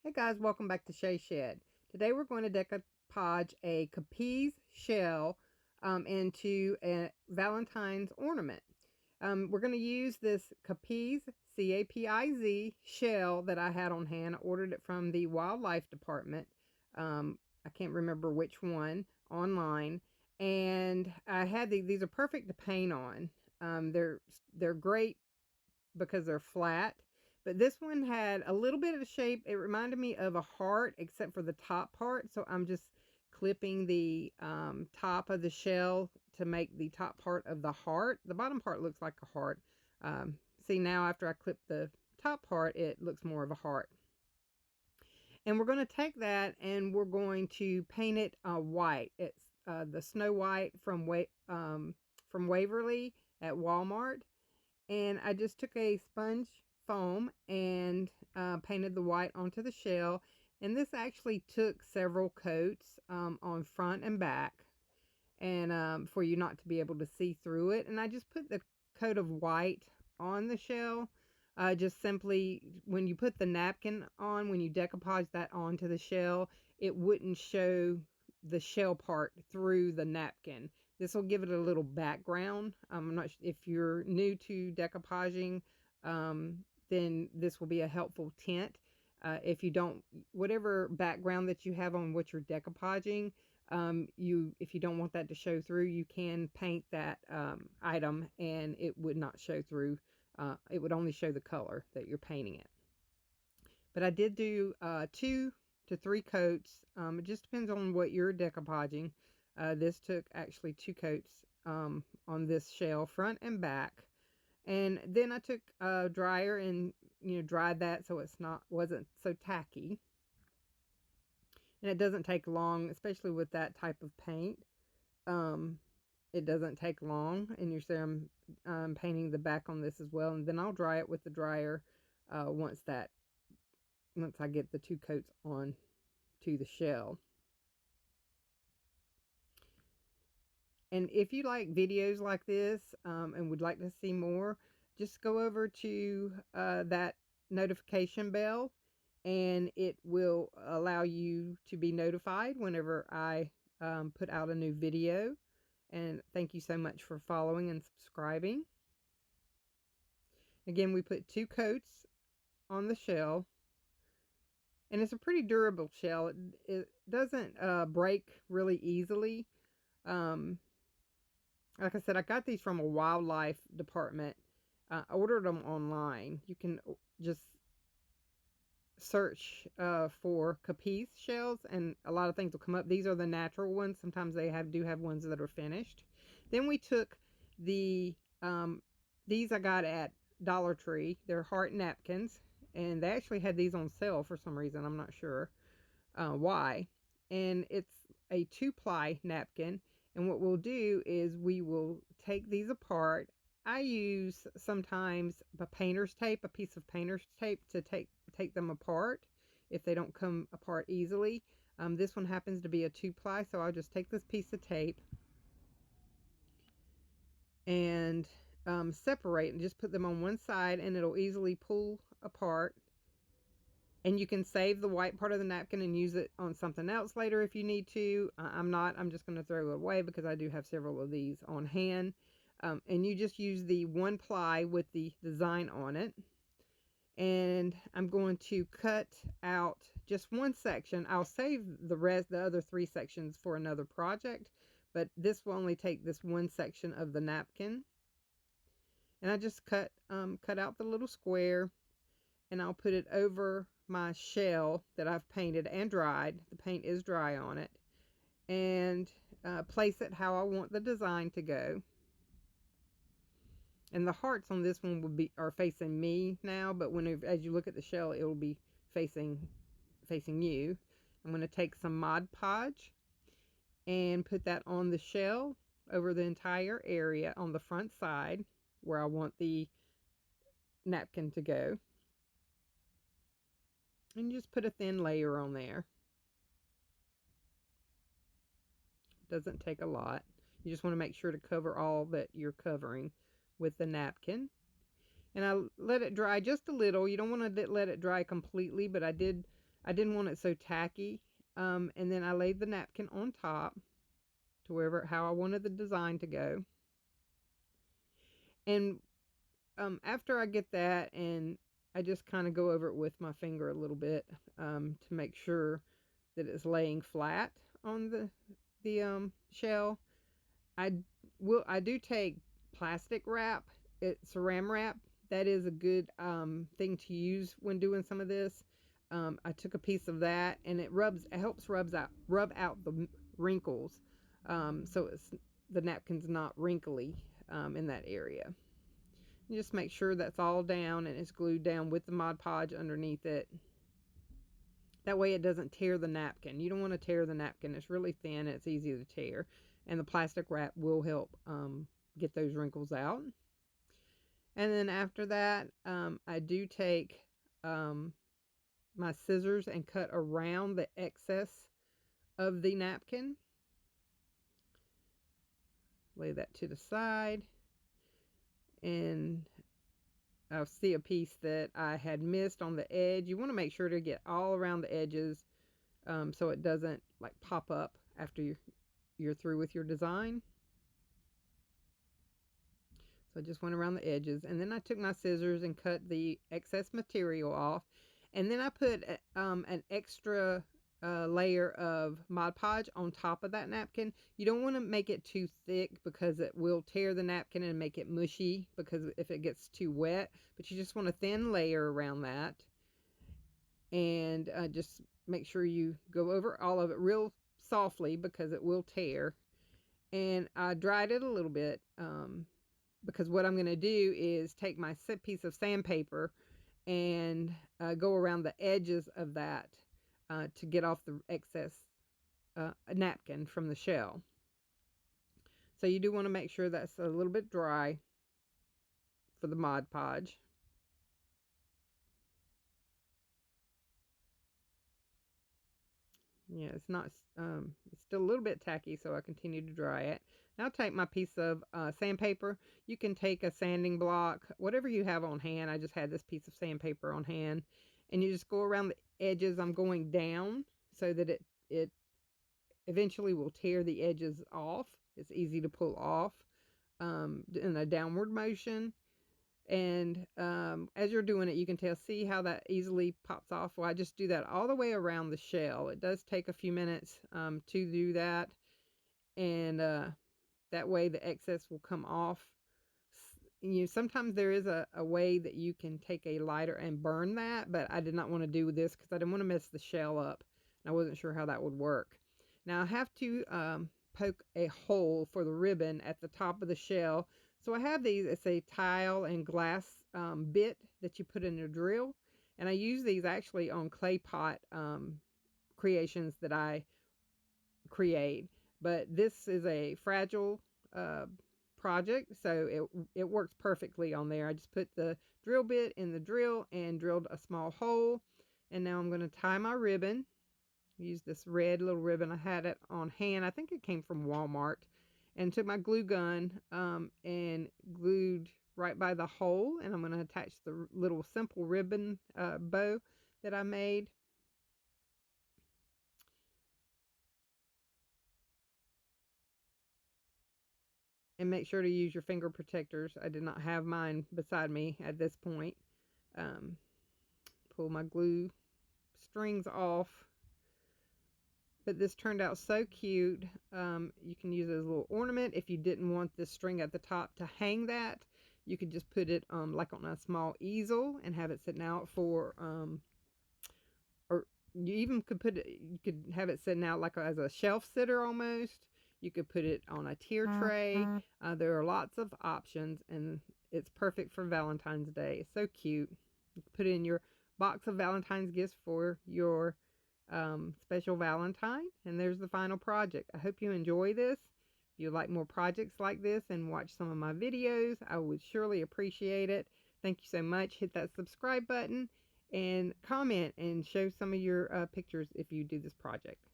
Hey guys, welcome back to Shay Shed. Today we're going to decoupage a Capiz shell into a Valentine's ornament. We're going to use this Capiz, C-A-P-I-Z shell that I had on hand. I ordered it from the wildlife department. I can't remember which one, online. And I had these are perfect to paint on. They're great because they're flat. But this one had a little bit of shape. It reminded me of a heart, except for the top part. So I'm just clipping the top of the shell to make the top part of the heart. The bottom part looks like a heart. See, now after I clip the top part, it looks more of a heart. And we're going to take that and we're going to paint it white. It's the Snow White from Waverly at Walmart. And I just took a sponge foam and painted the white onto the shell. And this actually took several coats on front and back, and for you not to be able to see through it. And I just put the coat of white on the shell. Just simply, when you put the napkin on, when you decoupage that onto the shell, it wouldn't show the shell part through the napkin. This will give it a little background. I'm not if you're new to decoupaging, then this will be a helpful tint. If you don't, whatever background that you have on what you're decoupaging, if you don't want that to show through, you can paint that item and it would not show through. It would only show the color that you're painting it. But I did do 2 to 3 coats. It just depends on what you're decoupaging. This took actually 2 coats on this shell, front and back. And then I took a dryer and dried that so it's wasn't so tacky. And it doesn't take long, especially with that type of paint. It doesn't take long, and you see I'm painting the back on this as well, and then I'll dry it with the dryer once I get the 2 coats on to the shell. And if you like videos like this and would like to see more, just go over to that notification bell, and it will allow you to be notified whenever I put out a new video. And thank you so much for following and subscribing. Again, we put 2 coats on the shell, and it's a pretty durable shell. It doesn't break really easily. Like I said, I got these from a wildlife department. I ordered them online. You can just search for Capiz shells, and a lot of things will come up. These are the natural ones. Sometimes they do have ones that are finished. Then we took these I got at Dollar Tree. They're heart napkins, and they actually had these on sale for some reason. I'm not sure why. And it's a 2-ply napkin. And what we'll do is we will take these apart. I use sometimes a painter's tape, a piece of painter's tape, to take them apart if they don't come apart easily. This one happens to be a 2-ply, so I'll just take this piece of tape and separate and just put them on one side, and it'll easily pull apart. And you can save the white part of the napkin and use it on something else later if you need to. I'm just going to throw it away because I do have several of these on hand. And you just use the 1-ply with the design on it. And I'm going to cut out just one section. I'll save the other 3 sections for another project, but this will only take this one section of the napkin. And I just cut out the little square, and I'll put it over my shell that I've painted and dried. The paint is dry on it. And place it how I want the design to go. And the hearts on this one are facing me now, but as you look at the shell, it will be facing you. I'm going to take some Mod Podge and put that on the shell over the entire area on the front side where I want the napkin to go. And just put a thin layer on there. Doesn't take a lot. You just want to make sure to cover all that you're covering with the napkin. And I let it dry just a little. You don't want to let it dry completely, but I I didn't want it so tacky. And then I laid the napkin on top to wherever, how I wanted the design to go. And after I get that, and I just kind of go over it with my finger a little bit, to make sure that it's laying flat on the shell. I I do take plastic wrap. It's saran wrap. That is a good thing to use when doing some of this. I took a piece of that, and it helps rub out the wrinkles, so it's the napkin's not wrinkly in that area. You just make sure that's all down and it's glued down with the Mod Podge underneath it. That way it doesn't tear the napkin. You don't want to tear the napkin. It's really thin and it's easy to tear. And the plastic wrap will help get those wrinkles out. And then after that, I do take my scissors and cut around the excess of the napkin. Lay that to the side. And I'll see a piece that I had missed on the edge. You want to make sure to get all around the edges, so it doesn't like pop up after you're through with your design. So I just went around the edges, and then I took my scissors and cut the excess material off, and then I put an extra layer of Mod Podge on top of that napkin. You don't want to make it too thick because it will tear the napkin and make it mushy because if it gets too wet, but you just want a thin layer around that. And just make sure you go over all of it real softly because it will tear. And I dried it a little bit, because what I'm going to do is take my piece of sandpaper and go around the edges of that to get off the excess napkin from the shell. So you do want to make sure that's a little bit dry for the Mod Podge. Yeah, it's not, it's still a little bit tacky, so I continue to dry it. Now I'll take my piece of sandpaper. You can take a sanding block, whatever you have on hand. I just had this piece of sandpaper on hand. And you just go around the edges. I'm going down so that it eventually will tear the edges off. It's easy to pull off in a downward motion. And as you're doing it, you can see how that easily pops off. Well, I just do that all the way around the shell. It does take a few minutes to do that, and that way the excess will come off. Sometimes there is a way that you can take a lighter and burn that, but I did not want to do this because I didn't want to mess the shell up, and I wasn't sure how that would work. Now I have to poke a hole for the ribbon at the top of the shell. So I have these, it's a tile and glass bit that you put in a drill. And I use these actually on clay pot creations that I create. But this is a fragile project, so it works perfectly on there. I just put the drill bit in the drill and drilled a small hole. And now I'm going to tie my ribbon. Use this red little ribbon. I had it on hand. I think it came from Walmart. And took my glue gun and glued right by the hole. And I'm going to attach the little simple ribbon bow that I made. And make sure to use your finger protectors. I did not have mine beside me at this point. Pull my glue strings off. But this turned out so cute. You can use it as a little ornament. If you didn't want this string at the top to hang that, you could just put it like on a small easel and have it sitting out for, or you even could put it, you could have it sitting out like as a shelf sitter almost. You could put it on a tier tray. There are lots of options, and it's perfect for Valentine's Day. It's so cute. You can put it in your box of Valentine's gifts for your special Valentine. And there's the final project. I hope you enjoy this. If you like more projects like this and watch some of my videos, I would surely appreciate it. Thank you so much. Hit that subscribe button and comment and show some of your pictures if you do this project.